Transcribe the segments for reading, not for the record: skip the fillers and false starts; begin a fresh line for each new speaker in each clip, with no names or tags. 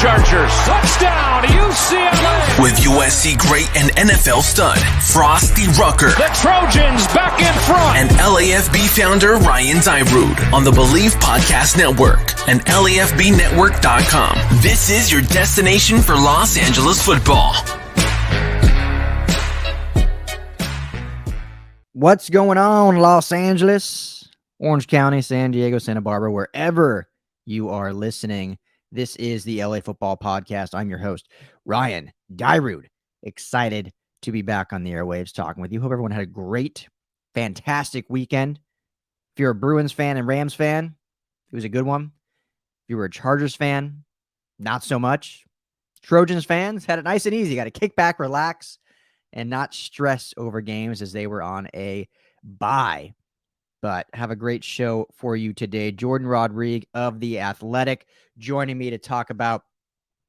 Chargers. Touchdown, UCLA.
With USC great and NFL stud, Frostee Rucker.
The Trojans back in front.
And LAFB founder Ryan Dyrud on the Believe Podcast Network and LAFBnetwork.com. This is your destination for Los Angeles football.
What's going on, Los Angeles, Orange County, San Diego, Santa Barbara, wherever you are listening? This is the LA Football Podcast. I'm your host, Ryan Dyrud. Excited to be back on the airwaves talking with you. Hope everyone had a great, fantastic weekend. If you're a Bruins fan and Rams fan, it was a good one. If you were a Chargers fan, not so much. Trojans fans had it nice and easy. Got to kick back, relax, and not stress over games as they were on a bye. But have a great show for you today. Jourdan Rodrigue of The Athletic joining me to talk about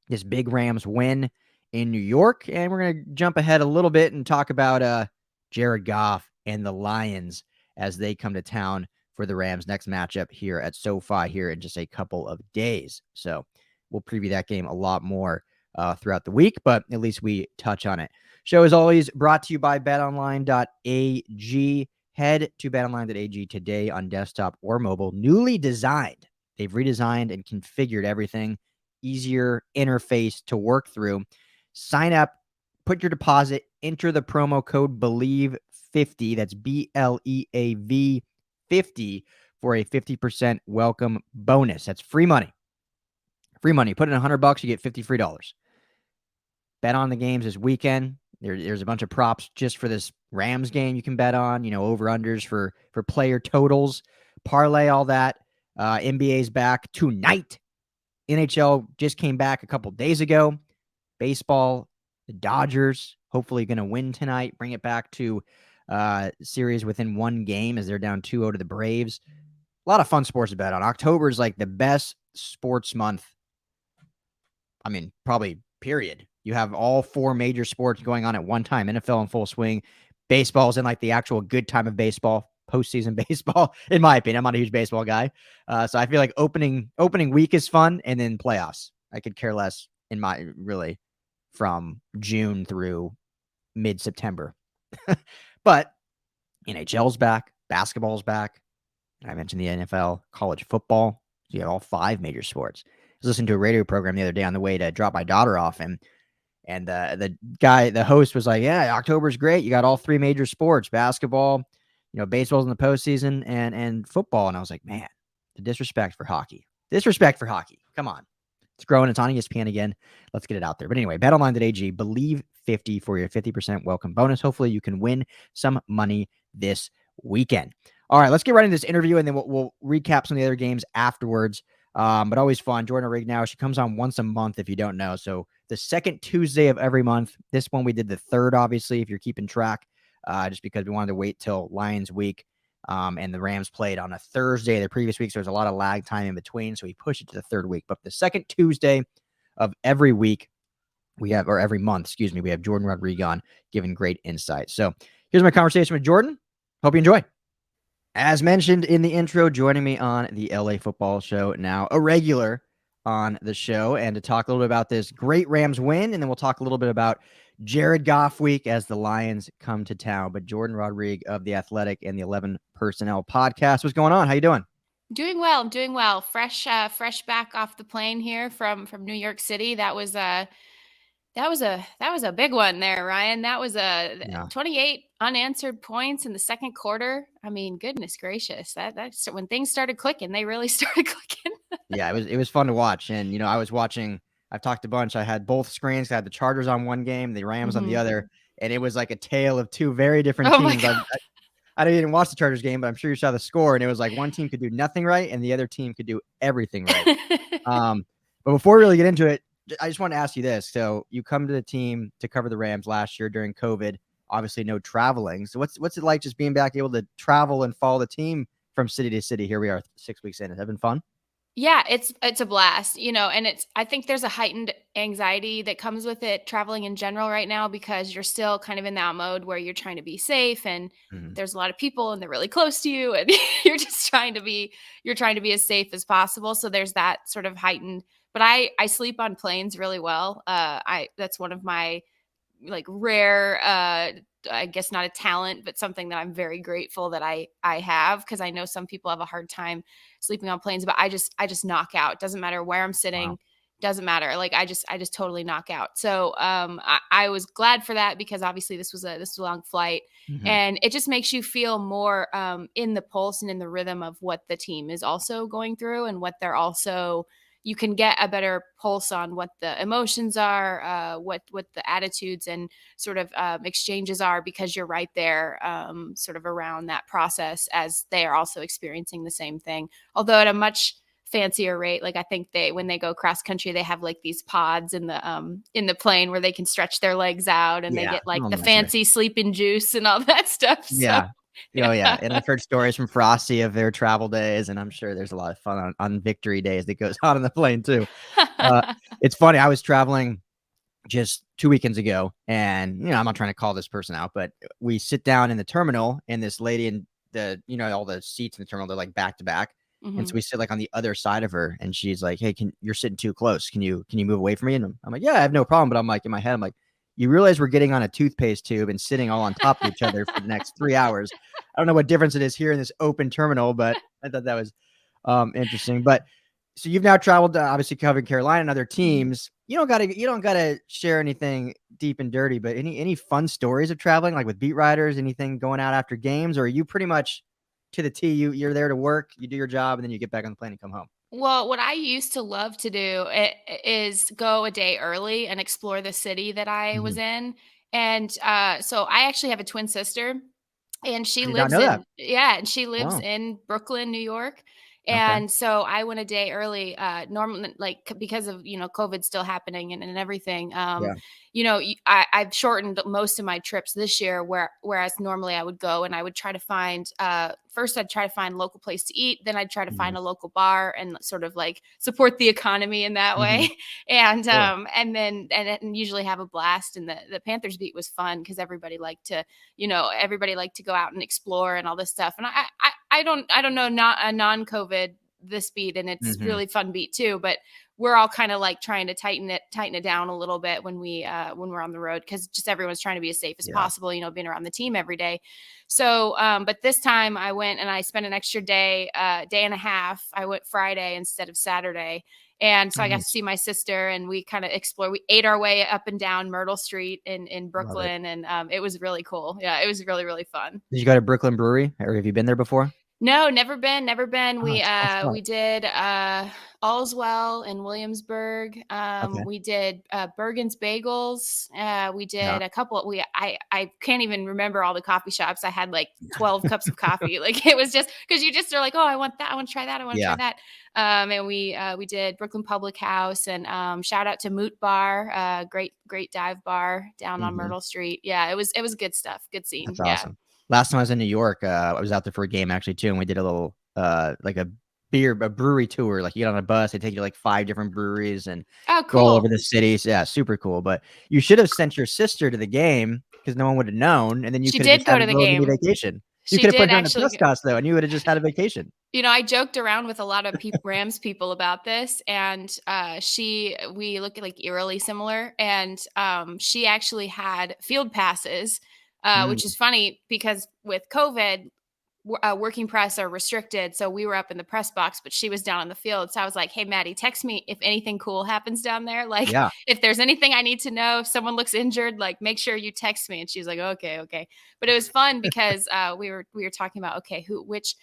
this big Rams win in New York. And we're going to jump ahead a little bit and talk about Jared Goff and the Lions as they come to town for the Rams' next matchup here at SoFi here in just a couple of days. So we'll preview that game a lot more throughout the week, but at least we touch on it. Show, as always, brought to you by betonline.ag. Head to betonline.ag today on desktop or mobile. Newly designed. They've redesigned and configured everything. Easier interface to work through. Sign up, put your deposit, enter the promo code BELIEVE50. That's BLEAV 50 for a 50% welcome bonus. That's free money. Free money. Put in $100, you get $50 free. Bet on the games this weekend. There's a bunch of props just for this Rams game you can bet on, over-unders for player totals, parlay all that. NBA's back tonight. NHL just came back a couple days ago. Baseball, the Dodgers, hopefully going to win tonight. Bring it back to series within one game as they're down 2-0 to the Braves. A lot of fun sports to bet on. October is like the best sports month. I mean, probably period. You have all four major sports going on at one time. NFL in full swing. Baseball's in like the actual good time of baseball, postseason baseball, in my opinion. I'm not a huge baseball guy. So I feel like opening week is fun, and then playoffs. I could care less from June through mid-September. But NHL's back. Basketball's back. I mentioned the NFL, college football. So you have all five major sports. I was listening to a radio program the other day on the way to drop my daughter off, and the host was like, yeah, October's great. You got all three major sports, basketball, baseball's in the postseason, and football. And I was like, man, the disrespect for hockey. Come on. It's growing. It's on ESPN again. Let's get it out there. But anyway, betonline.ag, believe 50 for your 50% welcome bonus. Hopefully you can win some money this weekend. All right, let's get right into this interview, and then we'll recap some of the other games afterwards. But always fun. Jourdan Rodrigue now, she comes on once a month if you don't know. So the second Tuesday of every month. This one we did the third, obviously, if you're keeping track, just because we wanted to wait till Lions week. And the Rams played on a Thursday the previous week, so there's a lot of lag time in between. So we pushed it to the third week. But the second Tuesday of every week, every month, we have Jourdan Rodrigue on giving great insight. So here's my conversation with Jourdan. Hope you enjoy. As mentioned in the intro, joining me on the LA Football Show now, a regular on the show, and to talk a little bit about this great Rams win, and then we'll talk a little bit about Jared Goff week as the Lions come to town. But Jourdan Rodrigue of The Athletic and the 11 Personnel Podcast. What's going on? How you doing?
Doing well. I'm doing well. Fresh back off the plane here from New York City. That was a big one there, Ryan. That was 28 unanswered points in the second quarter. I mean, goodness gracious. That's when things started clicking. They really started clicking.
Yeah, it was fun to watch. And, I was watching, I've talked a bunch. I had both screens. I had the Chargers on one game, the Rams on the other. And it was like a tale of two very different teams. I didn't watch the Chargers game, but I'm sure you saw the score. And it was like one team could do nothing right, and the other team could do everything right. But before we really get into it, I just want to ask you this. So you come to the team to cover the Rams last year during COVID, obviously no traveling. So what's it like just being back able to travel and follow the team from city to city? Here we are 6 weeks in. Has that been fun?
Yeah, it's a blast, and I think there's a heightened anxiety that comes with it, traveling in general right now, because you're still kind of in that mode where you're trying to be safe, and there's a lot of people and they're really close to you, and you're trying to be as safe as possible. So there's that sort of heightened but I sleep on planes really well. That's one of my like rare, I guess not a talent, but something that I'm very grateful that I have, because I know some people have a hard time sleeping on planes, but I just knock out. Doesn't matter where I'm sitting.
Wow.
Doesn't matter. Like I just totally knock out. So I was glad for that, because obviously this was a long flight, and it just makes you feel more in the pulse and in the rhythm of what the team is also going through, and what they're also, you can get a better pulse on what the emotions are, what the attitudes and sort of exchanges are, because you're right there sort of around that process as they are also experiencing the same thing, although at a much fancier rate. Like I think when they go cross country, they have like these pods in the plane where they can stretch their legs out, and they get like the fancy sleeping juice and all that stuff.
Yeah.
So.
Oh yeah. And I've heard stories from Frostee of their travel days, and I'm sure there's a lot of fun on victory days that goes on the plane too. It's funny. I was traveling just 2 weekends ago, and I'm not trying to call this person out, but we sit down in the terminal, and this lady in the, all the seats in the terminal, they're like back to back. And so we sit like on the other side of her, and she's like, "Hey, you're sitting too close. Can you move away from me?" And I'm like, "Yeah, I have no problem." But I'm like, in my head, I'm like, "You realize we're getting on a toothpaste tube and sitting all on top of each other for the next 3 hours. I don't know what difference it is here in this open terminal, but I thought that was interesting." But so you've now traveled to obviously covering Carolina and other teams. You don't gotta share anything deep and dirty, but any fun stories of traveling, like with beat writers, anything going out after games, or are you pretty much to the T, you're there to work, you do your job, and then you get back on the plane and come home?
Well, what I used to love to do is go a day early and explore the city that I was in. And so I actually have a twin sister, and
I did not know that.
she lives
Wow.
in Brooklyn, New York.
Okay.
And so I went a day early, normally, like, because of, COVID still happening and everything.
Yeah.
I've shortened most of my trips this year, whereas normally I would go and I would try to find, first I'd try to find a local place to eat. Then I'd try to find a local bar and sort of like support the economy in that way. And,
Sure.
and usually have a blast. And the Panthers beat was fun, because everybody liked to go out and explore and all this stuff. And I don't know, not a non-COVID this beat, and it's really fun beat too, but we're all kind of like trying to tighten it down a little bit when we're on the road, because just everyone's trying to be as safe as possible, being around the team every day. So, but this time I went and I spent an extra day and a half. I went Friday instead of Saturday. And so I got to see my sister, and we kind of explored. We ate our way up and down Myrtle Street in Brooklyn, and it was really cool. Yeah, it was really, really fun.
Did you go to Brooklyn Brewery, or have you been there before?
No, never been.
Oh,
We
it's so fun.
we did Allswell in Williamsburg.
Okay.
We did Bergen's Bagels. We
Yeah.
did a couple. I can't even remember all the coffee shops. I had like 12 cups of coffee. Like, it was just because you just are like, oh, I want that. I want to try that. I want to try that. And we did Brooklyn Public House, and shout out to Moot Bar, great dive bar down on Myrtle Street. Yeah, it was good stuff. Good scene.
That's awesome. Last time I was in New York, I was out there for a game actually too, and we did a little like a brewery tour. Like, you get on a bus, they take you to like 5 different breweries and
Oh,
go all
cool.
over the cities. Yeah, super cool. But you should have sent your sister to the game, because no one would have known, and then you
She
could have
did
just
go
had
to
a
the
little mini
game.
vacation. You
She
could have put
did
her in a
actually
press class though, and you would have just had a vacation.
I joked around with a lot of Rams people about this, and we look like eerily similar, and she actually had field passes, which is funny because with COVID, working press are restricted, so we were up in the press box, but she was down in the field. So I was like, "Hey, Maddie, text me if anything cool happens down there. Like,
Yeah.
if there's anything I need to know, if someone looks injured, like, make sure you text me." And she was like, "Okay." But it was fun because we were talking about, okay, which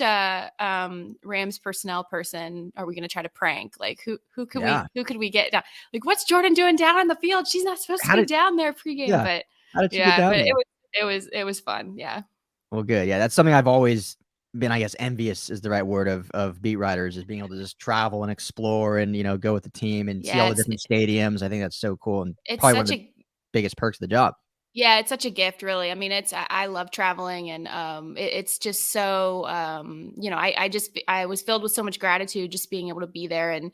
Rams personnel person are we going to try to prank? Like, who could we get down? Like, what's Jourdan doing down on the field? She's not supposed to be down there pregame. But
how did she get down
but
there?
it was fun. Yeah.
Well, good. Yeah, that's something I've always been, I guess, envious is the right word of beat writers, is being able to just travel and explore and, go with the team and see all the different stadiums. I think that's so cool, and
It's
probably one of
such
the
a
biggest perks of the job.
Yeah, it's such a gift, really. I mean, I love traveling, and it's just so I was filled with so much gratitude just being able to be there and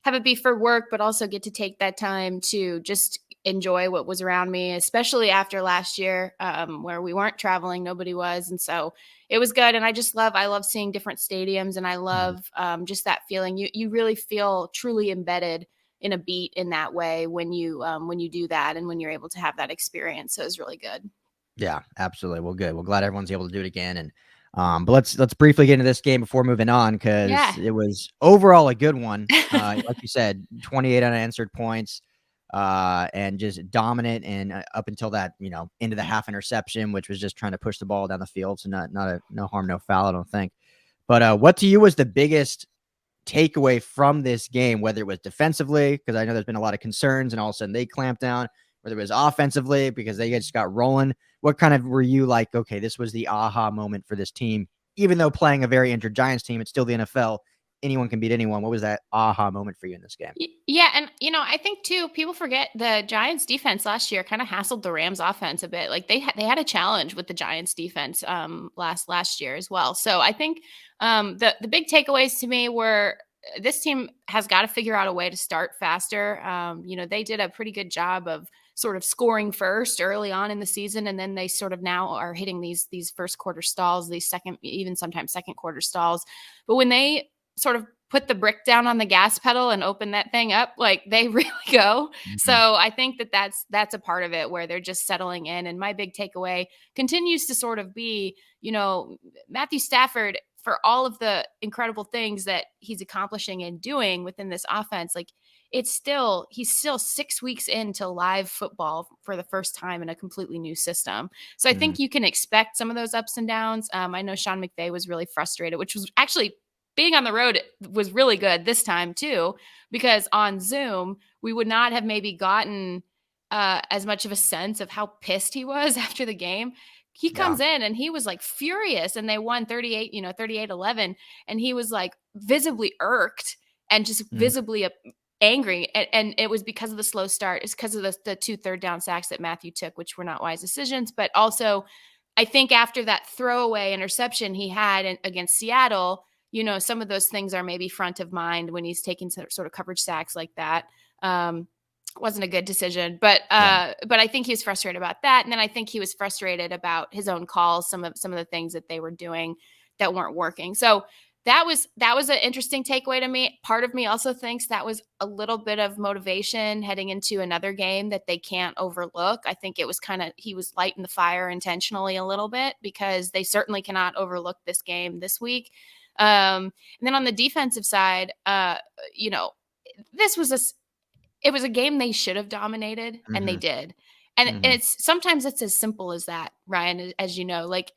have it be for work, but also get to take that time to just enjoy what was around me, especially after last year, where we weren't traveling, nobody was. And so it was good. And I love seeing different stadiums, and I love just that feeling. You really feel truly embedded in a beat in that way when you do that, and when you're able to have that experience. So it was really good.
Yeah, absolutely. Well, good. Well, glad everyone's able to do it again. And but let's briefly get into this game before moving on, because it was overall a good one. Like you said, 28 unanswered points, and just dominant, and up until that, into the half interception, which was just trying to push the ball down the field. So no harm, no foul, I don't think. But what to you was the biggest takeaway from this game, whether it was defensively, because I know there's been a lot of concerns, and all of a sudden they clamped down, whether it was offensively because they just got rolling? What kind of were you like, okay, this was the aha moment for this team? Even though playing a very injured Giants team, it's still the NFL. Anyone can beat anyone. What was that aha moment for you in this game?
Yeah. And, I think too, people forget the Giants defense last year kind of hassled the Rams offense a bit. Like they had a challenge with the Giants defense last year as well. So I think the big takeaways to me were this team has got to figure out a way to start faster. They did a pretty good job of sort of scoring first early on in the season, and then they sort of now are hitting these first quarter stalls, these sometimes second quarter stalls. But when they sort of put the brick down on the gas pedal and open that thing up, like they really go. Mm-hmm. So I think that's a part of it where they're just settling in. And my big takeaway continues to sort of be, Matthew Stafford, for all of the incredible things that he's accomplishing and doing within this offense, like he's still 6 weeks into live football for the first time in a completely new system. So I think you can expect some of those ups and downs. I know Sean McVay was really frustrated, which was actually being on the road was really good this time too, because on Zoom, we would not have maybe gotten as much of a sense of how pissed he was after the game. He comes in and he was like furious, and they won 38-11. And he was like visibly irked and just visibly angry. And it was because of the slow start. It's because of the 2 third down sacks that Matthew took, which were not wise decisions. But also, I think after that throwaway interception he had against Seattle, some of those things are maybe front of mind when he's taking sort of coverage sacks like that. Wasn't a good decision, but I think he was frustrated about that. And then I think he was frustrated about his own calls, some of the things that they were doing that weren't working. So that was an interesting takeaway to me. Part of me also thinks that was a little bit of motivation heading into another game that they can't overlook. I think it was he was lighting the fire intentionally a little bit, because they certainly cannot overlook this game this week. And then on the defensive side, it was a game they should have dominated, and they did. And sometimes it's as simple as that, Ryan, as you know, like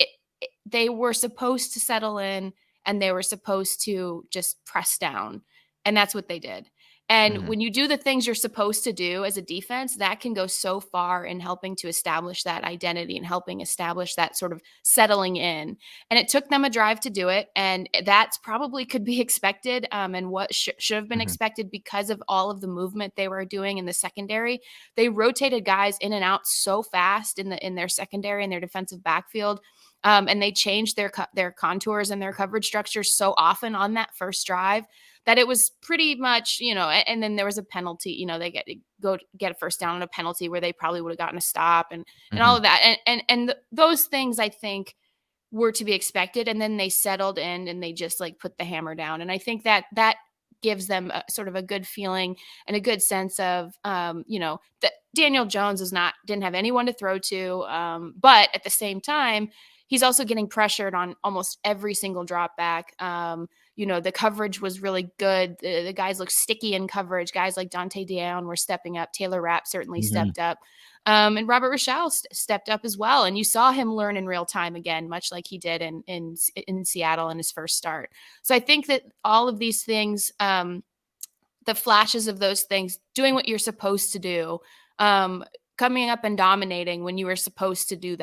they were supposed to settle in, and they were supposed to just press down, and that's what they did. And when you do the things you're supposed to do as a defense, that can go so far in helping to establish that identity and helping establish that sort of settling in. And it took them a drive to do it. And that's probably could be expected, and what should have been expected because of all of the movement they were doing in the secondary. They rotated guys in and out so fast in their secondary and their defensive backfield. And they changed their contours and their coverage structures so often on that first drive that it was pretty much, and then there was a penalty, they get a first down on a penalty where they probably would have gotten a stop and all of that. And those things I think were to be expected. And then they settled in and they just like put the hammer down. And I think that gives them sort of a good feeling and a good sense of, that Daniel Jones didn't have anyone to throw to. But at the same time, he's also getting pressured on almost every single drop back. The coverage was really good. The guys look sticky in coverage. Guys like Dante Downe were stepping up. Taylor Rapp certainly stepped up. And Robert Rochelle stepped up as well. And you saw him learn in real time again, much like he did in Seattle in his first start. So I think that all of these things, the flashes of those things, doing what you're supposed to do, coming up and dominating when you were supposed to do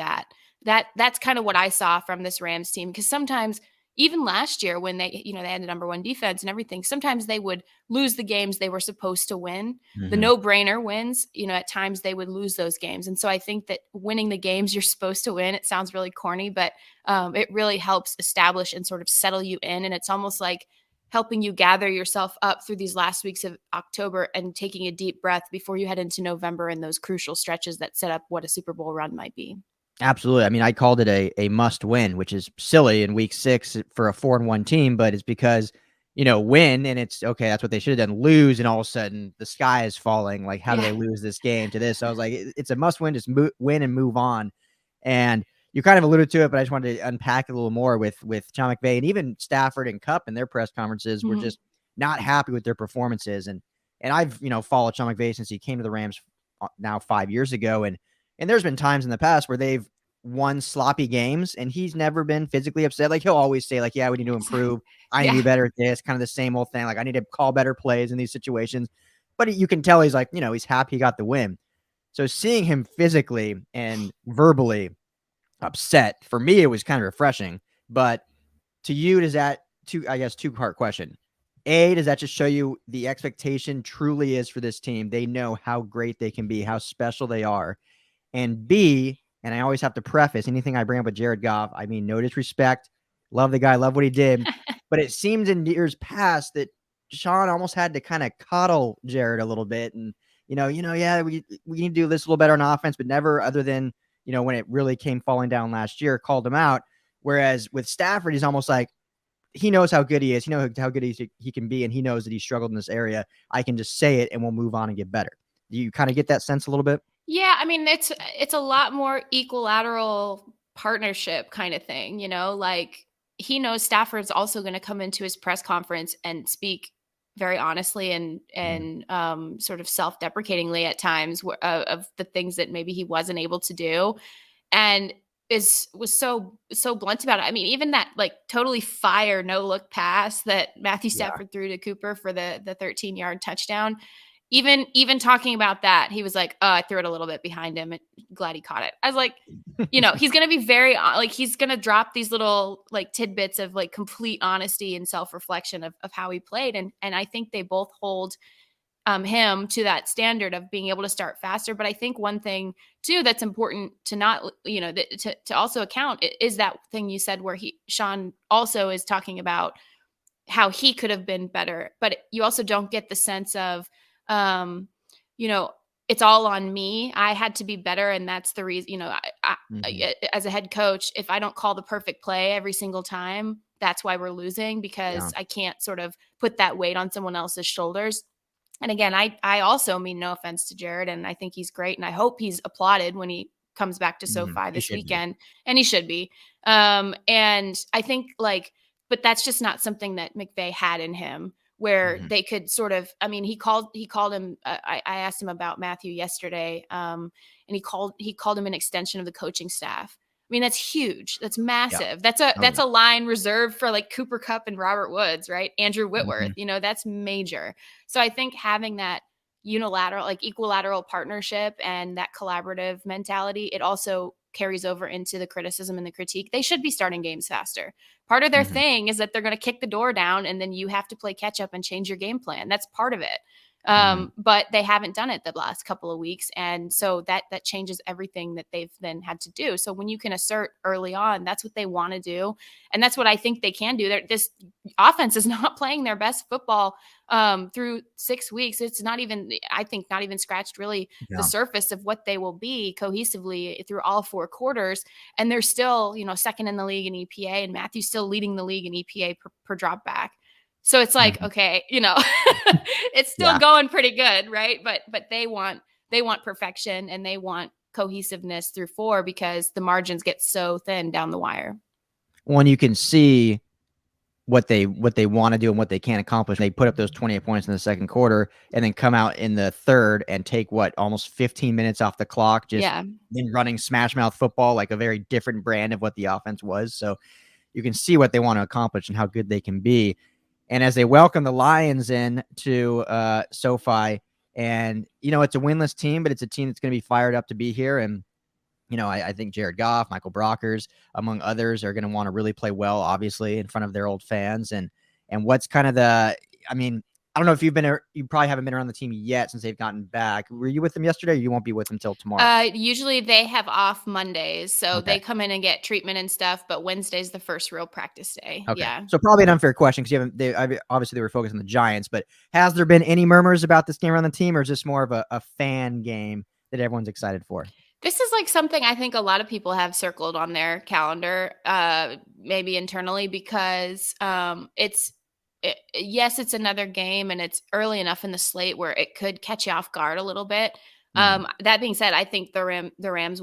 that's kind of what I saw from this Rams team. Because sometimes, even last year when they had the number one defense and everything, sometimes they would lose the games they were supposed to win. The no-brainer wins, at times they would lose those games. And so I think that winning the games you're supposed to win, it sounds really corny, but it really helps establish and sort of settle you in. And it's almost like helping you gather yourself up through these last weeks of October and taking a deep breath before you head into November and those crucial stretches that set up what a Super Bowl run might be.
Absolutely. I mean, I called it a must win, which is silly in week 6 for a 4-1 team, but it's because, win and it's okay. That's what they should have done. Lose, and all of a sudden the sky is falling. Like, how do they lose this game to this? So I was like, it's a must win. Just win and move on. And you kind of alluded to it, but I just wanted to unpack it a little more with Sean McVay, and even Stafford and Kupp in their press conferences were just not happy with their performances. And I've, followed Sean McVay since he came to the Rams now 5 years ago. And there's been times in the past where they've won sloppy games and he's never been physically upset. Like, he'll always say, like, yeah, we need to improve. I need to be better at this, kind of the same old thing. Like, I need to call better plays in these situations. But you can tell he's like, he's happy he got the win. So seeing him physically and verbally upset, for me, it was kind of refreshing. But to you, does that, two-part question. A, does that just show you the expectation truly is for this team? They know how great they can be, how special they are. And B, and I always have to preface anything I bring up with Jared Goff, I mean, no disrespect. Love the guy, love what he did. But it seems in years past that Sean almost had to kind of coddle Jared a little bit. And, we need to do this a little better on offense, but never, other than, when it really came falling down last year, called him out. Whereas with Stafford, he's almost like, he knows how good he is. He knows how good he can be, and he knows that he struggled in this area. I can just say it, and we'll move on and get better. Do you kind of get that sense a little bit?
Yeah, I mean, it's a lot more equilateral partnership kind of thing, like he knows Stafford's also going to come into his press conference and speak very honestly and sort of self-deprecatingly at times of the things that maybe he wasn't able to do, and was so blunt about it. I mean, even that like totally fire no look pass that Matthew Stafford threw to Cooper for the 13-yard touchdown. Even talking about that, he was like, "Oh, I threw it a little bit behind him. And glad he caught it." I was like, he's going to be very like, he's going to drop these little like tidbits of like complete honesty and self-reflection of how he played. And I think they both hold him to that standard of being able to start faster. But I think one thing too that's important to not, to also account is that thing you said where Sean also is talking about how he could have been better, but you also don't get the sense of, it's all on me. I had to be better. And that's the reason, as a head coach, if I don't call the perfect play every single time, that's why we're losing, because I can't sort of put that weight on someone else's shoulders. And again, I also mean no offense to Jared, and I think he's great. And I hope he's applauded when he comes back to SoFi this weekend, and he should be. And I think but that's just not something that McVay had in him, where they could sort of, I mean, he called him, I asked him about Matthew yesterday, and he called him an extension of the coaching staff. I mean, that's huge. That's massive. Yeah. That's a line reserved for like Cooper Kupp and Robert Woods, right? Andrew Whitworth, that's major. So I think having that unilateral, like equilateral partnership and that collaborative mentality, it also carries over into the criticism and the critique. They should be starting games faster. Part of their thing is that they're going to kick the door down and then you have to play catch up and change your game plan. That's part of it. But they haven't done it the last couple of weeks. And so that changes everything that they've then had to do. So when you can assert early on, that's what they want to do. And that's what I think they can do. This offense is not playing their best football through 6 weeks. It's not even scratched really the surface of what they will be cohesively through all 4 quarters. And they're still, second in the league in EPA, and Matthew's still leading the league in EPA per drop back. So it's like, okay, it's still going pretty good, right? But they want perfection, and they want cohesiveness through 4 because the margins get so thin down the wire.
When you can see what they want to do and what they can accomplish, they put up those 28 points in the second quarter and then come out in the third and take almost 15 minutes off the clock, just in running smash mouth football, like a very different brand of what the offense was. So you can see what they want to accomplish and how good they can be. And as they welcome the Lions in to SoFi, and, it's a winless team, but it's a team that's going to be fired up to be here. And, I think Jared Goff, Michael Brockers, among others, are going to want to really play well, obviously, in front of their old fans. And what's kind of I don't know if you probably haven't been around the team yet since they've gotten back. Were you with them yesterday? Or you won't be with them till tomorrow.
Usually they have off Mondays, so
Okay.
they come in and get treatment and stuff. But Wednesday's the first real practice day.
Okay.
Yeah.
So probably an unfair question because obviously they were focused on the Giants, but has there been any murmurs about this game around the team, or is this more of a fan game that everyone's excited for?
This is like something I think a lot of people have circled on their calendar, maybe internally, because yes, it's another game and it's early enough in the slate where it could catch you off guard a little bit. That being said, I think the Rams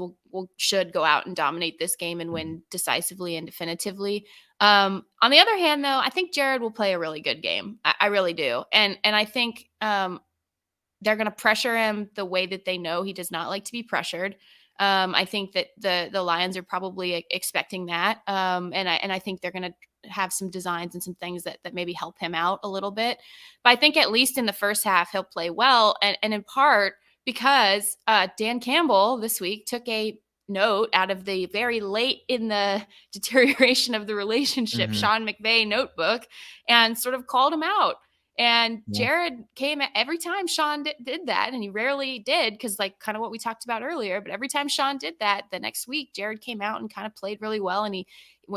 should go out and dominate this game and win decisively and definitively. On the other hand, though, I think Jared will play a really good game. I really do. And I think they're going to pressure him the way that they know he does not like to be pressured. I think that the Lions are probably expecting that. And I think they're going to have some designs and some things that maybe help him out a little bit. But I think at least in the first half, he'll play well. And in part because Dan Campbell this week took a note out of the very late in the deterioration of the relationship, Sean McVay notebook, and sort of called him out. And Jared came every time Sean did that, and he rarely did because like kind of what we talked about earlier, but every time Sean did that, the next week, Jared came out and kind of played really well. And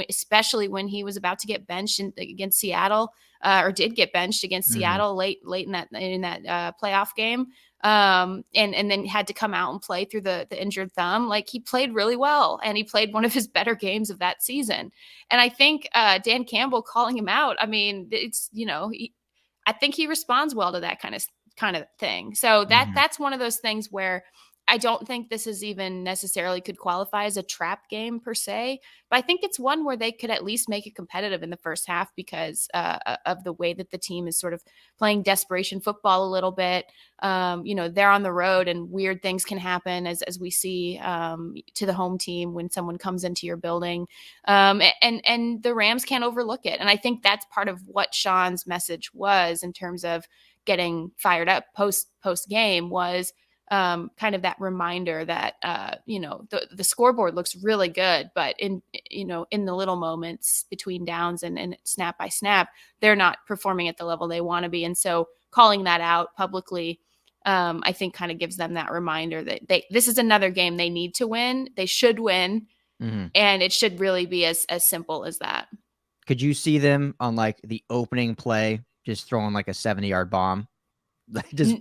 especially when he was about to get benched against Seattle, or did get benched against Seattle late in that playoff game. And then had to come out and play through the injured thumb. Like he played really well, and he played one of his better games of that season. And I think Dan Campbell calling him out, I mean, it's, I think he responds well to that kind of thing. So that's one of those things where I don't think this is even necessarily could qualify as a trap game per se, but I think it's one where they could at least make it competitive in the first half because of the way that the team is sort of playing desperation football a little bit. They're on the road and weird things can happen as we see to the home team when someone comes into your building. And the Rams can't overlook it. And I think that's part of what Sean's message was in terms of getting fired up post game was kind of that reminder that, the scoreboard looks really good, but in the little moments between downs and snap by snap, they're not performing at the level they want to be. And so calling that out publicly, I think kind of gives them that reminder that this is another game they need to win. They should win. And it should really be as simple as that.
Could you see them on like the opening play, just throwing like a 70-yard bomb?
No,
because,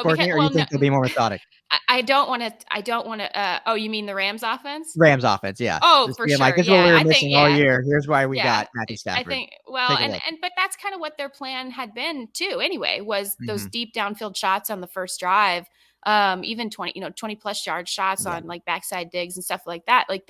or you think they'll be more methodic?
I don't want to. Oh, you mean the Rams offense?
Rams offense, yeah.
Oh, for sure.
Like, this is what we were missing all year. Here's why we got Matthew Stafford.
I think. Well, but that's kind of what their plan had been too. Anyway, was those deep downfield shots on the first drive, even 20 plus yard shots on like backside digs and stuff like that. Like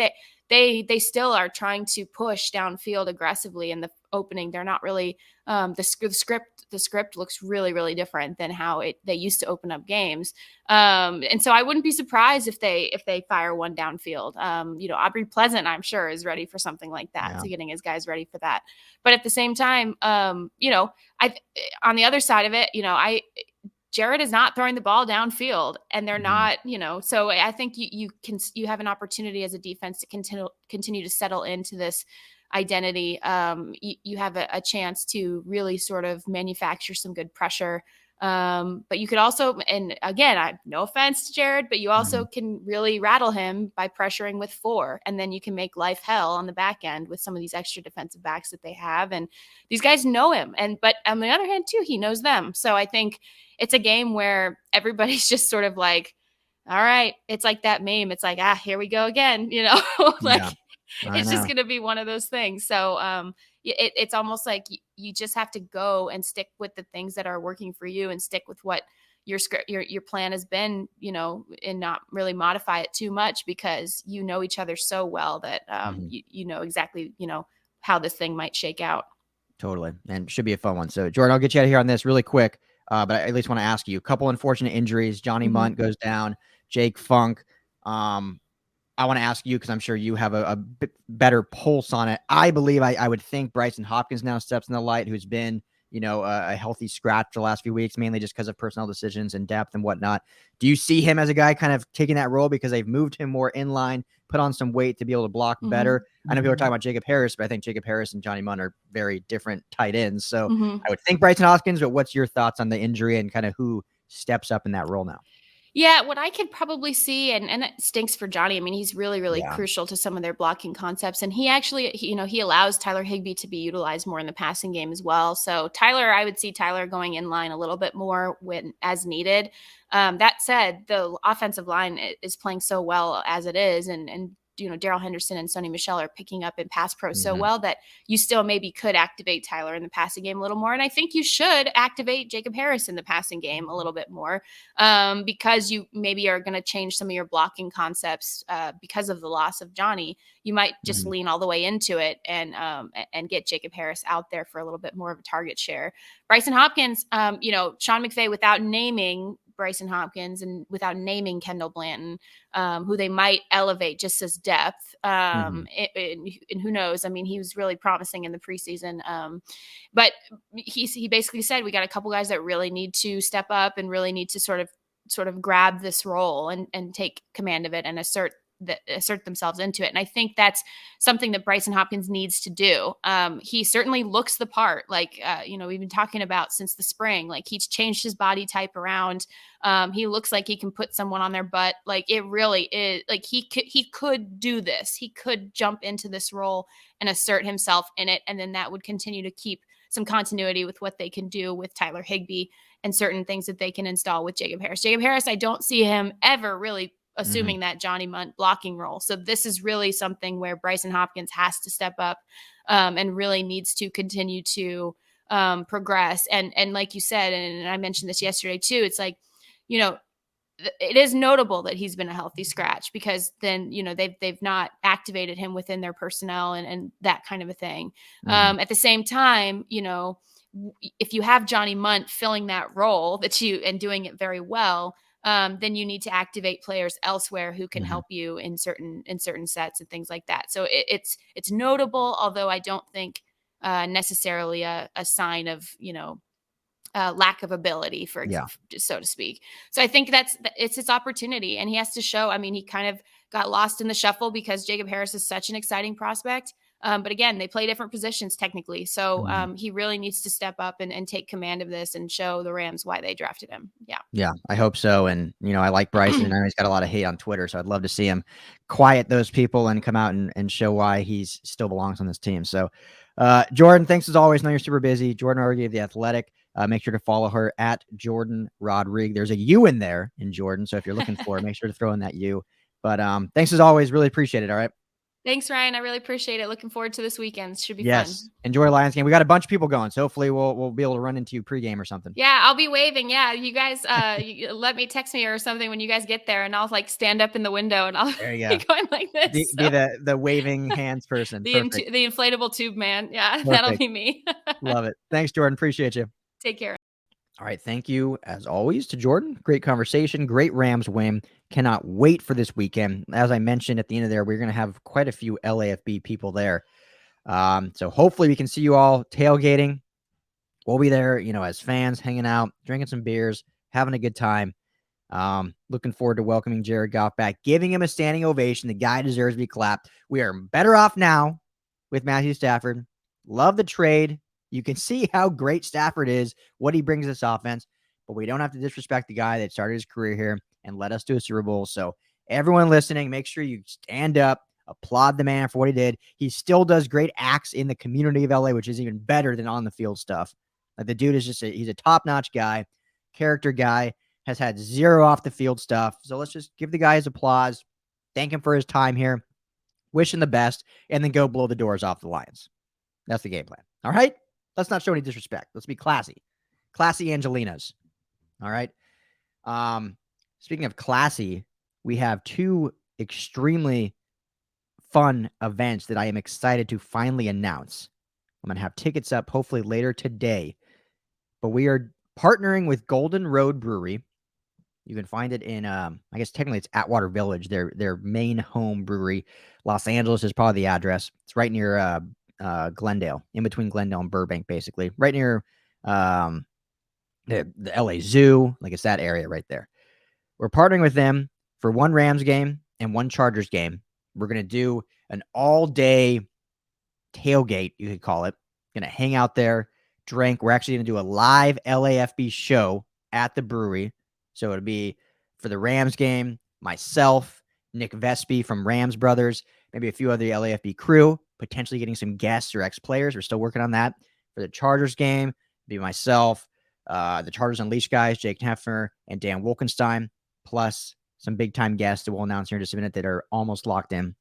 they still are trying to push downfield aggressively in the opening. They're not really the script looks really, really different than how they used to open up games. And so I wouldn't be surprised if they fire one downfield. Aubrey Pleasant, I'm sure, is ready for something like that. So getting his guys ready for that. But at the same time, on the other side of it, Jared is not throwing the ball downfield, and they're not, so I think you have an opportunity as a defense to continue to settle into this identity. You have a chance to really sort of manufacture some good pressure. But you could also, and again, no offense to Jared, but you also can really rattle him by pressuring with 4. And then you can make life hell on the back end with some of these extra defensive backs that they have. And these guys know him. But on the other hand, too, he knows them. So I think it's a game where everybody's just sort of like, all right, it's like that meme. It's like, here we go again, It's just going to be one of those things. So it's almost like you just have to go and stick with the things that are working for you and stick with what your plan has been, and not really modify it too much because you know each other so well that you know exactly, how this thing might shake out.
Totally. And should be a fun one. So Jourdan, I'll get you out of here on this really quick. But I at least want to ask you a couple unfortunate injuries. Johnny Munt goes down, Jake Funk. I want to ask you, because I'm sure you have a bit better pulse on it. I believe I would think Bryson Hopkins now steps in the light, who's been, a healthy scratch the last few weeks, mainly just because of personnel decisions and depth and whatnot. Do you see him as a guy kind of taking that role because they've moved him more in line, put on some weight to be able to block better? I know people are talking about Jacob Harris, but I think Jacob Harris and Johnny Munn are very different tight ends. So I would think Bryson Hoskins, but what's your thoughts on the injury and kind of who steps up in that role now?
Yeah, what I could probably see, and it stinks for Johnny. I mean, he's really, really crucial to some of their blocking concepts. And he actually, he allows Tyler Higbee to be utilized more in the passing game as well. So I would see Tyler going in line a little bit more when as needed. That said, the offensive line is playing so well as it is. And Darrell Henderson and Sonny Michel are picking up in pass pro so well that you still maybe could activate Tyler in the passing game a little more. And I think you should activate Jacob Harris in the passing game a little bit more because you maybe are going to change some of your blocking concepts because of the loss of Johnny. You might just lean all the way into it and get Jacob Harris out there for a little bit more of a target share. Bryson Hopkins, Sean McVay, without naming Bryson Hopkins and without naming Kendall Blanton, who they might elevate just as depth. And who knows? I mean, he was really promising in the preseason. But he basically said, we got a couple guys that really need to step up and really need to sort of grab this role and take command of it and assert themselves into it. And I think that's something that Bryson Hopkins needs to do. He certainly looks the part, like, we've been talking about since the spring, like he's changed his body type around. He looks like he can put someone on their butt. Like it really is like, he could do this. He could jump into this role and assert himself in it. And then that would continue to keep some continuity with what they can do with Tyler Higbee and certain things that they can install with Jacob Harris. Jacob Harris, I don't see him ever really assuming that Johnny Munt blocking role. So this is really something where Bryson Hopkins has to step up and really needs to continue to progress. And like you said, and I mentioned this yesterday too, it's like, it is notable that he's been a healthy scratch because then, they've not activated him within their personnel and that kind of a thing. At the same time, if you have Johnny Munt filling that role and doing it very well, then you need to activate players elsewhere who can help you in certain sets and things like that. So it's notable, although I don't think necessarily a sign of lack of ability, for example, so to speak. So I think it's his opportunity, and he has to show. I mean, he kind of got lost in the shuffle because Jacob Harris is such an exciting prospect. But again, they play different positions technically. So he really needs to step up and take command of this and show the Rams why they drafted him. Yeah. Yeah,
I hope so. And, I like Bryson, and I know he's got a lot of hate on Twitter. So I'd love to see him quiet those people and come out and show why he's still belongs on this team. So, Jourdan, thanks as always. I know you're super busy. Jourdan Rodrigue of The Athletic. Make sure to follow her at Jourdan Rodrigue. There's a U in there in Jourdan. So if you're looking for it, make sure to throw in that U. But thanks as always. Really appreciate it. All right.
Thanks, Ryan. I really appreciate it. Looking forward to this weekend. Should be fun.
Enjoy Lions game. We got a bunch of people going, so hopefully we'll be able to run into you pregame or something.
Yeah, I'll be waving. Yeah, you guys let me text me or something when you guys get there, and I'll stand up in the window and I'll be going like this.
Be the waving hands person.
the inflatable tube man. Yeah, perfect. That'll be me.
Love it. Thanks, Jourdan. Appreciate you.
Take care.
All right. Thank you, as always, to Jourdan. Great conversation. Great Rams win. Cannot wait for this weekend. As I mentioned at the end of there, we're going to have quite a few LAFB people there. So hopefully we can see you all tailgating. We'll be there, as fans, hanging out, drinking some beers, having a good time. Looking forward to welcoming Jared Goff back, giving him a standing ovation. The guy deserves to be clapped. We are better off now with Matthew Stafford. Love the trade. You can see how great Stafford is, what he brings to this offense, but we don't have to disrespect the guy that started his career here and led us to a Super Bowl. So everyone listening, make sure you stand up, applaud the man for what he did. He still does great acts in the community of LA, which is even better than on the field stuff. Like the dude is he's a top-notch guy, character guy, has had zero off the field stuff. So let's just give the guy his applause, thank him for his time here, wish him the best, and then go blow the doors off the Lions. That's the game plan. All right? Let's not show any disrespect. Let's be classy. Classy Angelinas. All right? Speaking of classy, we have two extremely fun events that I am excited to finally announce. I'm going to have tickets up hopefully later today. But we are partnering with Golden Road Brewery. You can find it in, I guess technically it's Atwater Village, their main home brewery. Los Angeles is probably the address. It's right near Glendale, in between Glendale and Burbank, basically. Right near the LA Zoo. Like, it's that area right there. We're partnering with them for one Rams game and one Chargers game. We're going to do an all-day tailgate, you could call it. Going to hang out there, drink. We're actually going to do a live LAFB show at the brewery. So it'll be for the Rams game, myself, Nick Vespi from Rams Brothers, maybe a few other LAFB crew, potentially getting some guests or ex-players. We're still working on that. For the Chargers game, it'll be myself, the Chargers Unleashed guys, Jake Hefner and Dan Wolkenstein, plus some big-time guests that we'll announce here in just a minute that are almost locked in.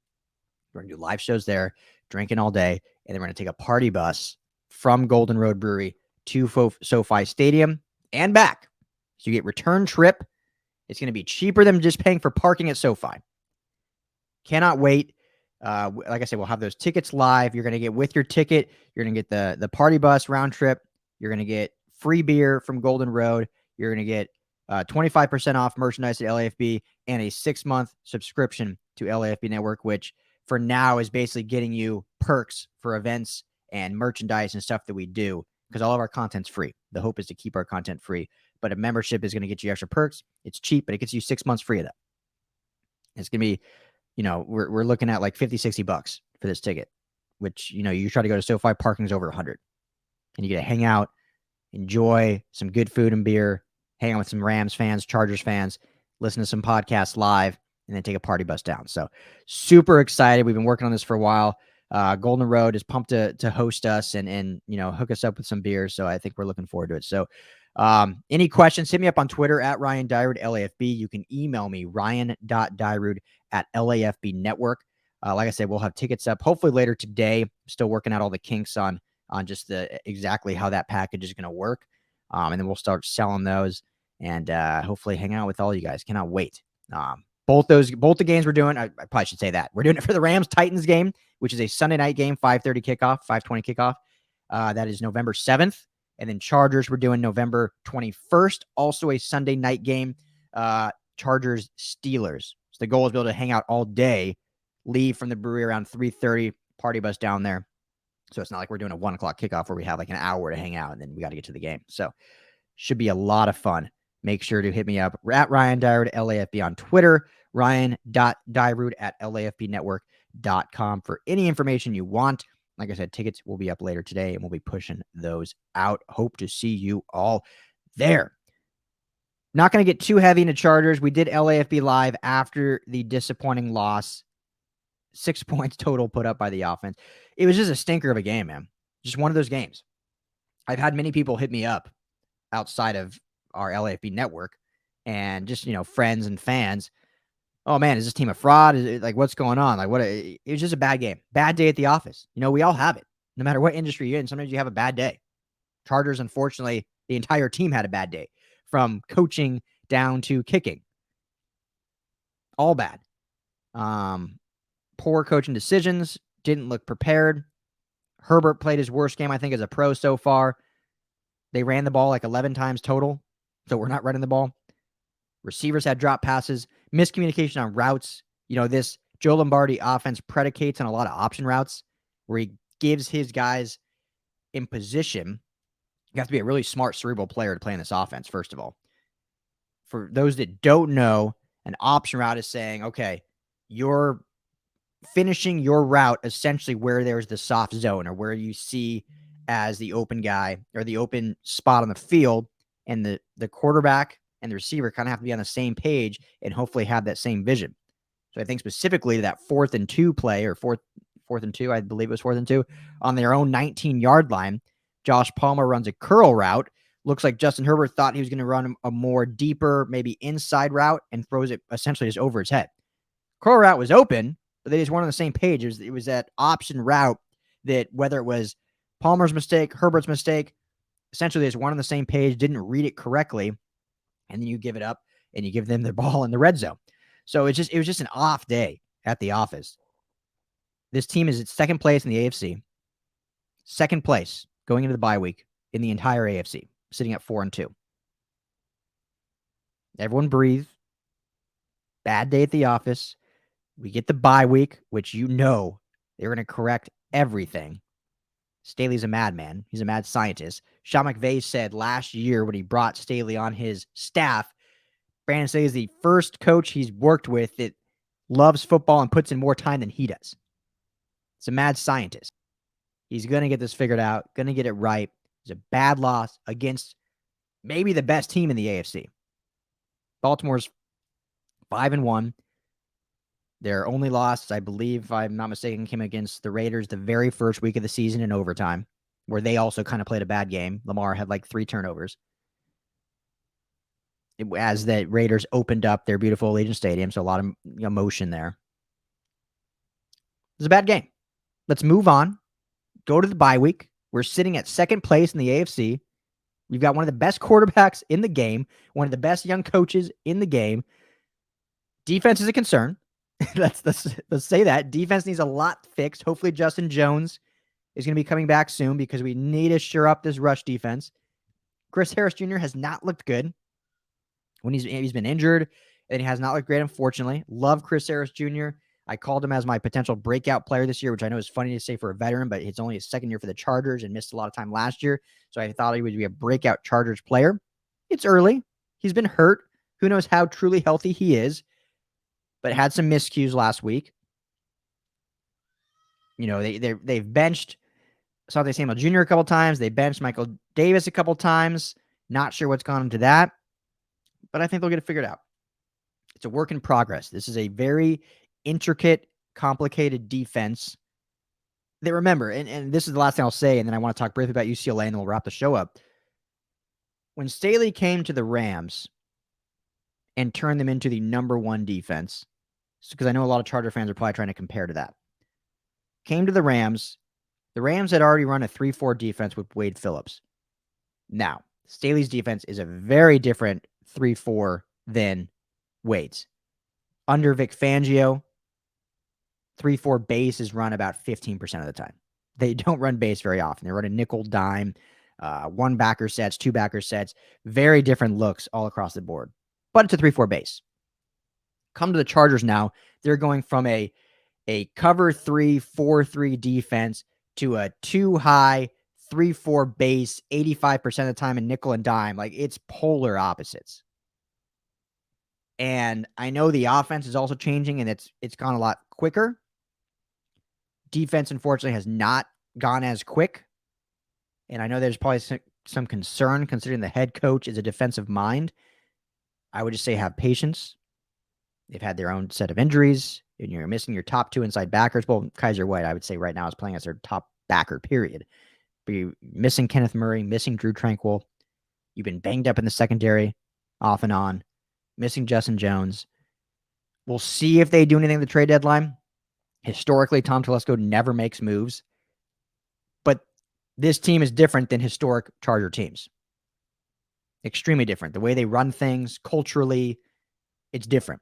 We're going to do live shows there, drinking all day, and then we're going to take a party bus from Golden Road Brewery to SoFi Stadium and back. So you get return trip. It's going to be cheaper than just paying for parking at SoFi. Cannot wait. Like I said, we'll have those tickets live. You're going to get, with your ticket, you're going to get the party bus round trip. You're going to get free beer from Golden Road. You're going to get 25% off merchandise at LAFB and a 6-month subscription to LAFB Network, which for now is basically getting you perks for events and merchandise and stuff that we do, because all of our content's free. The hope is to keep our content free, but a membership is going to get you extra perks. It's cheap, but it gets you 6 months free of that. It's going to be, we're looking at like $50-$60 for this ticket, which, you try to go to SoFi, parking's over 100, and you get to hang out, enjoy some good food and beer, hang out with some Rams fans, Chargers fans, listen to some podcasts live, and then take a party bus down. So super excited. We've been working on this for a while. Golden Road is pumped to host us and hook us up with some beers. So I think we're looking forward to it. So any questions, hit me up on Twitter at Ryan Dyrud, LAFB. You can email me, ryan.dyrud@LAFB Network. Like I said, we'll have tickets up hopefully later today. Still working out all the kinks on just exactly how that package is going to work. And then we'll start selling those and hopefully hang out with all you guys. Cannot wait. Both the games we're doing, I probably should say that. We're doing it for the Rams-Titans game, which is a Sunday night game, 5:30 kickoff, 5:20 kickoff. That is November 7th. And then Chargers, we're doing November 21st, also a Sunday night game, Chargers-Steelers. So the goal is to be able to hang out all day, leave from the brewery around 3:30, party bus down there. So it's not like we're doing a 1 o'clock kickoff where we have like an hour to hang out and then we got to get to the game. So should be a lot of fun. Make sure to hit me up at Ryan Dyrud, LAFB on Twitter, ryan.dyrud@LAFBnetwork.com for any information you want. Like I said, tickets will be up later today and we'll be pushing those out. Hope to see you all there. Not going to get too heavy into Chargers. We did LAFB live after the disappointing loss. 6 points total put up by the offense. It was just a stinker of a game, man. Just one of those games. I've had many people hit me up outside of our LAFB network and just, friends and fans. Oh man, is this team a fraud? Is it, like, what's going on? Like, it was just a bad game. Bad day at the office. We all have it. No matter what industry you're in, sometimes you have a bad day. Chargers, unfortunately, the entire team had a bad day, from coaching down to kicking. All bad. Poor coaching decisions. Didn't look prepared. Herbert played his worst game, I think, as a pro so far. They ran the ball like 11 times total, so we're not running the ball. Receivers had drop passes, miscommunication on routes. This Joe Lombardi offense predicates on a lot of option routes where he gives his guys in position. You have to be a really smart, cerebral player to play in this offense, first of all. For those that don't know, an option route is saying, okay, you're finishing your route essentially where there's the soft zone or where you see as the open guy or the open spot on the field, and the quarterback and the receiver kind of have to be on the same page and hopefully have that same vision. So I think specifically to that 4th and 2 play, or fourth and 2, I believe it was 4th and 2, on their own 19-yard line, Josh Palmer runs a curl route. Looks like Justin Herbert thought he was going to run a more deeper, maybe inside route, and throws it essentially just over his head. Curl route was open, but they just weren't on the same page. It was that option route that, whether it was Palmer's mistake, Herbert's mistake, essentially they just weren't on the same page, didn't read it correctly, and then you give it up and you give them the ball in the red zone. So it was just an off day at the office. This team is at second place in the AFC. Second place going into the bye week in the entire AFC, sitting at 4-2. Everyone breathe. Bad day at the office. We get the bye week, which they're going to correct everything. Staley's a madman. He's a mad scientist. Sean McVay said last year when he brought Staley on his staff, Brandon Staley is the first coach he's worked with that loves football and puts in more time than he does. It's a mad scientist. He's going to get this figured out, going to get it right. It's a bad loss against maybe the best team in the AFC. Baltimore's 5-1. Their only loss, I believe, if I'm not mistaken, came against the Raiders the very first week of the season in overtime, where they also kind of played a bad game. Lamar had like 3 turnovers. As the Raiders opened up their beautiful Allegiant Stadium, so a lot of emotion there. It was a bad game. Let's move on. Go to the bye week. We're sitting at second place in the AFC. We've got one of the best quarterbacks in the game, one of the best young coaches in the game. Defense is a concern. let's say that. Defense needs a lot fixed. Hopefully Justin Jones is going to be coming back soon because we need to shore up this rush defense. Chris Harris Jr. has not looked good when he's been injured, and he has not looked great, unfortunately. Love Chris Harris Jr. I called him as my potential breakout player this year, which I know is funny to say for a veteran, but it's only his second year for the Chargers and missed a lot of time last year. So I thought he would be a breakout Chargers player. It's early. He's been hurt. Who knows how truly healthy he is, but had some miscues last week. You know, they've benched Asante Samuel Jr. a couple times. They benched Michael Davis a couple times. Not sure what's gone into that, but I think they'll get it figured out. It's a work in progress. This is a very intricate, complicated defense. They remember, and this is the last thing I'll say, and then I want to talk briefly about UCLA, and then we'll wrap the show up. When Staley came to the Rams and turned them into the number 1 defense, because I know a lot of Charger fans are probably trying to compare to that, came to the Rams had already run a 3-4 defense with Wade Phillips. Now, Staley's defense is a very different 3-4 than Wade's. Under Vic Fangio, 3-4 base is run about 15% of the time. They don't run base very often. They run a nickel dime, 1 backer sets, 2 backer sets, very different looks all across the board. But it's a 3-4 base. Come to the Chargers now, they're going from a cover 3, 4-3 defense to a 2-high, 3-4 base, 85% of the time in nickel and dime. Like, it's polar opposites. And I know the offense is also changing, and it's gone a lot quicker. Defense, unfortunately, has not gone as quick. And I know there's probably some concern considering the head coach is a defensive mind. I would just say have patience. They've had their own set of injuries, and you're missing your top 2 inside backers. Well, Kaiser White, I would say right now, is playing as their top backer, period. But you're missing Kenneth Murray, missing Drew Tranquill. You've been banged up in the secondary off and on. Missing Justin Jones. We'll see if they do anything at the trade deadline. Historically, Tom Telesco never makes moves. But this team is different than historic Charger teams. Extremely different. The way they run things, culturally, it's different.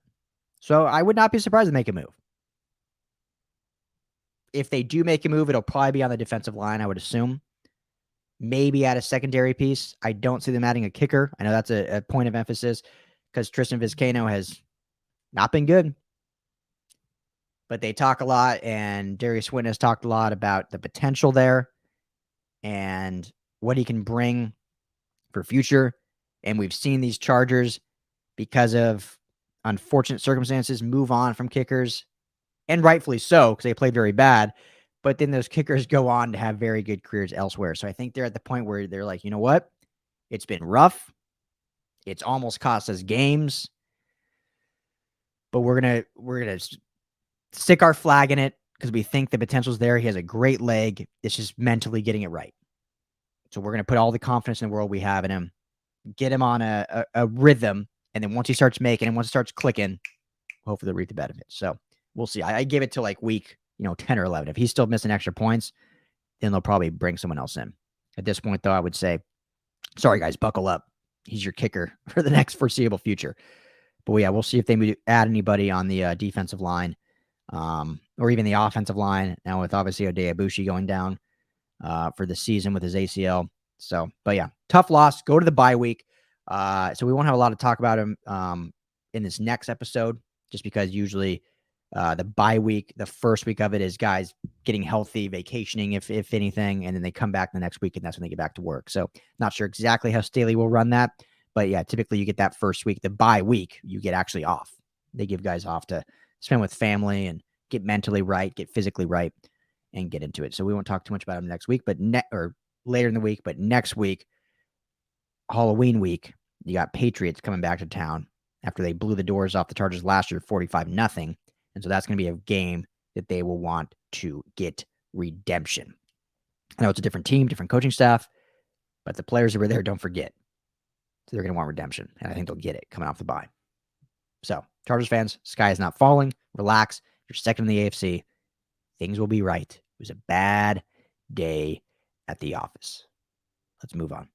So I would not be surprised to make a move. If they do make a move, it'll probably be on the defensive line, I would assume. Maybe add a secondary piece. I don't see them adding a kicker. I know that's a point of emphasis because Tristan Vizcaino has not been good. But they talk a lot, and Darius Swinton has talked a lot about the potential there and what he can bring for future. And we've seen these Chargers, because of unfortunate circumstances, move on from kickers, and rightfully so, because they played very bad. But then those kickers go on to have very good careers elsewhere. So I think they're at the point where they're like, you know what? It's been rough. It's almost cost us games. But we're gonna stick our flag in it because we think the potential's there. He has a great leg. It's just mentally getting it right. So we're going to put all the confidence in the world we have in him, get him on a rhythm, and then once he starts making and once it starts clicking, hopefully they'll reap the benefit. So we'll see. I give it to like week 10 or 11. If he's still missing extra points, then they'll probably bring someone else in. At this point, though, I would say, sorry, guys, buckle up. He's your kicker for the next foreseeable future. But yeah, we'll see if they add anybody on the defensive line. Or even the offensive line now with obviously Oday Abushi going down for the season with his ACL. So, but yeah, tough loss. Go to the bye week. So we won't have a lot to talk about him in this next episode, just because usually The bye week, the first week of it is guys getting healthy, vacationing, if anything, and then they come back the next week, and that's when they get back to work. So not sure exactly how Staley will run that, but yeah, typically you get that first week, the bye week, you get actually off. They give guys off to spend with family and get mentally right, get physically right, and get into it. So we won't talk too much about them next week, but or later in the week, but next week, Halloween week, you got Patriots coming back to town after they blew the doors off the Chargers last year, 45-0. And so that's going to be a game that they will want to get redemption. I know it's a different team, different coaching staff, but the players that were there, don't forget. So they're going to want redemption, and I think they'll get it coming off the bye. So, Chargers fans, sky is not falling. Relax. You're second in the AFC. Things will be right. It was a bad day at the office. Let's move on.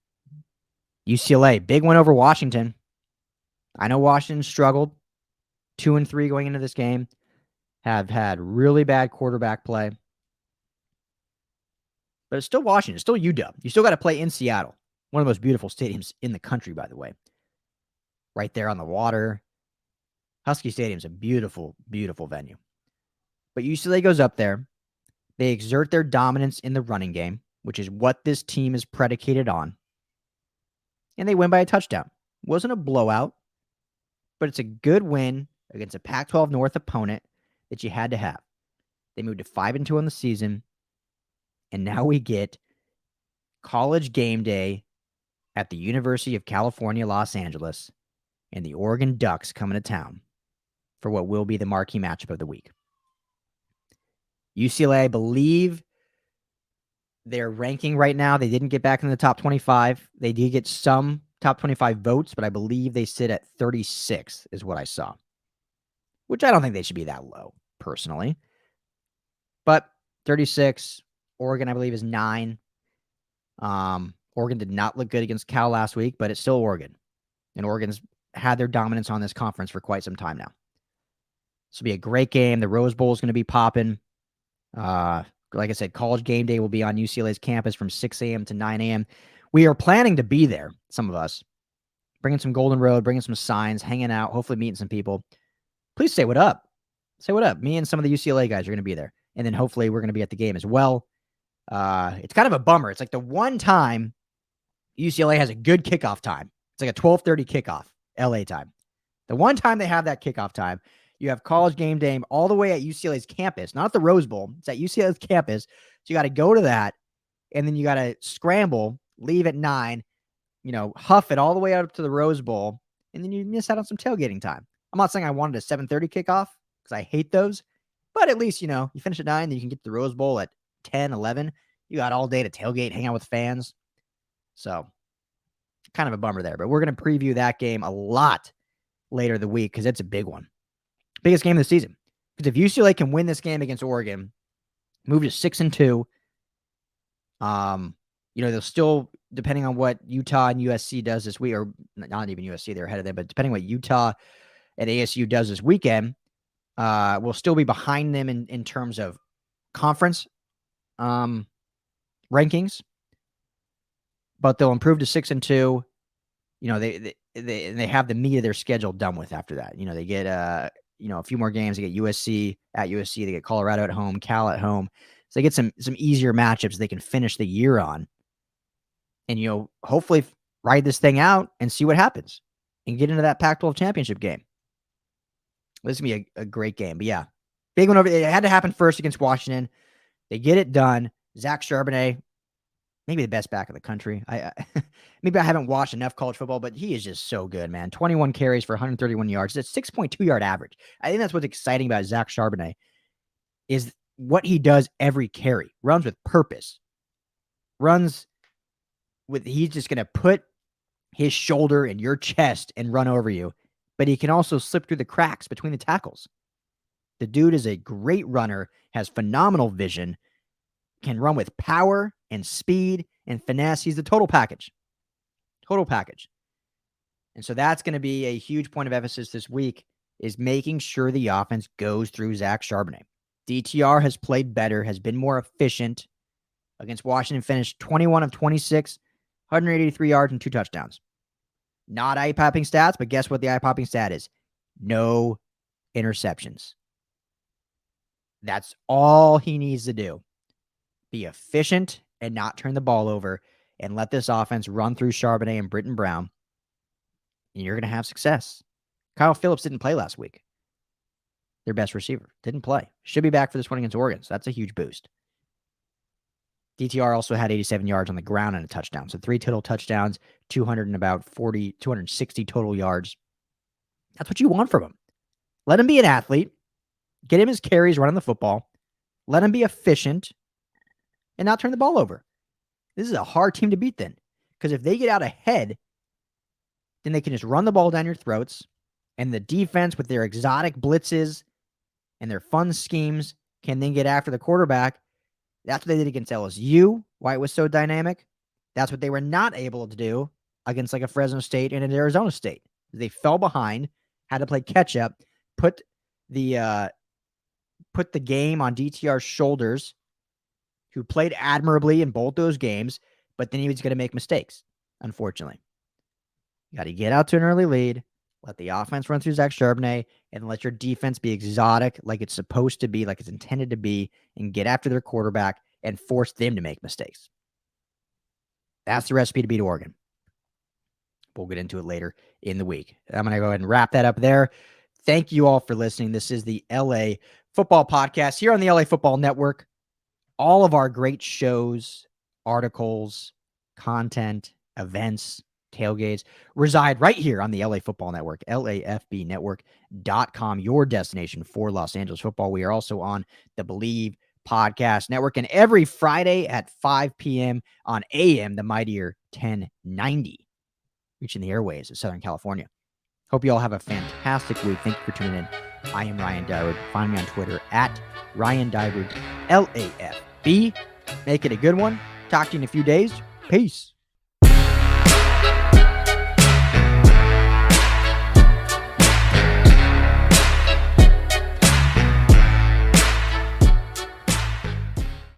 UCLA, big win over Washington. I know Washington struggled. 2-3 going into this game. Have had really bad quarterback play. But it's still Washington. It's still UW. You still got to play in Seattle. One of the most beautiful stadiums in the country, by the way. Right there on the water. Husky Stadium's a beautiful, beautiful venue. But UCLA goes up there. They exert their dominance in the running game, which is what this team is predicated on. And they win by a touchdown. It wasn't a blowout, but it's a good win against a Pac-12 North opponent that you had to have. They moved to 5-2 on the season, and now we get College game day at the University of California, Los Angeles, and the Oregon Ducks coming to town for what will be the marquee matchup of the week. UCLA, I believe their ranking right now, they didn't get back in the top 25. They did get some top 25 votes, but I believe they sit at 36 is what I saw, which I don't think they should be that low, personally. But 36, Oregon, I believe, is 9. Oregon did not look good against Cal last week, but it's still Oregon. And Oregon's had their dominance on this conference for quite some time now. This will be a great game. The Rose Bowl is going to be popping. Like I said, College game day will be on UCLA's campus from 6 a.m. to 9 a.m. We are planning to be there, some of us, bringing some Golden Road, bringing some signs, hanging out, hopefully meeting some people. Please say what up. Say what up. Me and some of the UCLA guys are going to be there. And then hopefully we're going to be at the game as well. It's kind of a bummer. It's like the one time UCLA has a good kickoff time. It's like a 12:30 kickoff, LA time. The one time they have that kickoff time, you have College game day all the way at UCLA's campus, not at the Rose Bowl. It's at UCLA's campus. So you got to go to that, and then you got to scramble, leave at 9, huff it all the way up to the Rose Bowl, and then you miss out on some tailgating time. I'm not saying I wanted a 7:30 kickoff because I hate those, but at least, you finish at 9, then you can get to the Rose Bowl at 10, 11. You got all day to tailgate, hang out with fans. So kind of a bummer there, but we're going to preview that game a lot later the week because it's a big one. Biggest game of the season. Because if UCLA can win this game against Oregon, move to 6-2, they'll still, depending on what Utah and USC does this week, or not even USC, they're ahead of them, but depending on what Utah and ASU does this weekend, we'll still be behind them in terms of conference rankings, but they'll improve to 6-2. They have the meat of their schedule done with after that. They get a few more games. They get USC at USC. They get Colorado at home, Cal at home. So they get some easier matchups they can finish the year on. And, hopefully ride this thing out and see what happens and get into that Pac-12 championship game. This is going to be a great game. But, yeah, big one over. It had to happen first against Washington. They get it done. Zach Charbonnet, maybe the best back in the country. Maybe I haven't watched enough college football, but he is just so good, man. 21 carries for 131 yards. That's 6.2 yard average. I think that's what's exciting about Zach Charbonnet is what he does every carry. Runs with purpose. He's just going to put his shoulder in your chest and run over you, but he can also slip through the cracks between the tackles. The dude is a great runner, has phenomenal vision, can run with power and speed and finesse. He's the total package. And so that's going to be a huge point of emphasis this week is making sure the offense goes through Zach Charbonnet. DTR has played better, has been more efficient against Washington, finished 21 of 26, 183 yards and 2 touchdowns. Not eye-popping stats, but guess what the eye-popping stat is? No interceptions. That's all he needs to do. Be efficient and not turn the ball over and let this offense run through Charbonnet and Britton Brown, and you're going to have success. Kyle Phillips didn't play last week. Their best receiver didn't play. Should be back for this one against Oregon, so that's a huge boost. DTR also had 87 yards on the ground and a touchdown. So 3 total touchdowns, 260 total yards. That's what you want from him. Let him be an athlete. Get him his carries running the football. Let him be efficient and not turn the ball over. This is a hard team to beat then. Because if they get out ahead, then they can just run the ball down your throats. And the defense with their exotic blitzes and their fun schemes can then get after the quarterback. That's what they did against LSU, why it was so dynamic. That's what they were not able to do against like a Fresno State and an Arizona State. They fell behind, had to play catch up, put the game on DTR's shoulders, who played admirably in both those games, but then he was going to make mistakes, unfortunately. You got to get out to an early lead, let the offense run through Zach Charbonnet, and let your defense be exotic like it's supposed to be, like it's intended to be, and get after their quarterback and force them to make mistakes. That's the recipe to beat Oregon. We'll get into it later in the week. I'm going to go ahead and wrap that up there. Thank you all for listening. This is the LA Football Podcast here on the LA Football Network. All of our great shows, articles, content, events, tailgates reside right here on the LA Football Network, LAFBnetwork.com, your destination for Los Angeles football. We are also on the Believe Podcast Network, and every Friday at 5 p.m. on AM, the mightier 1090, reaching the airways of Southern California. Hope you all have a fantastic week. Thank you for tuning in. I am Ryan Dyrud. Find me on Twitter at Ryan Dyrud, LAFB. Make it a good one. Talk to you in a few days. Peace.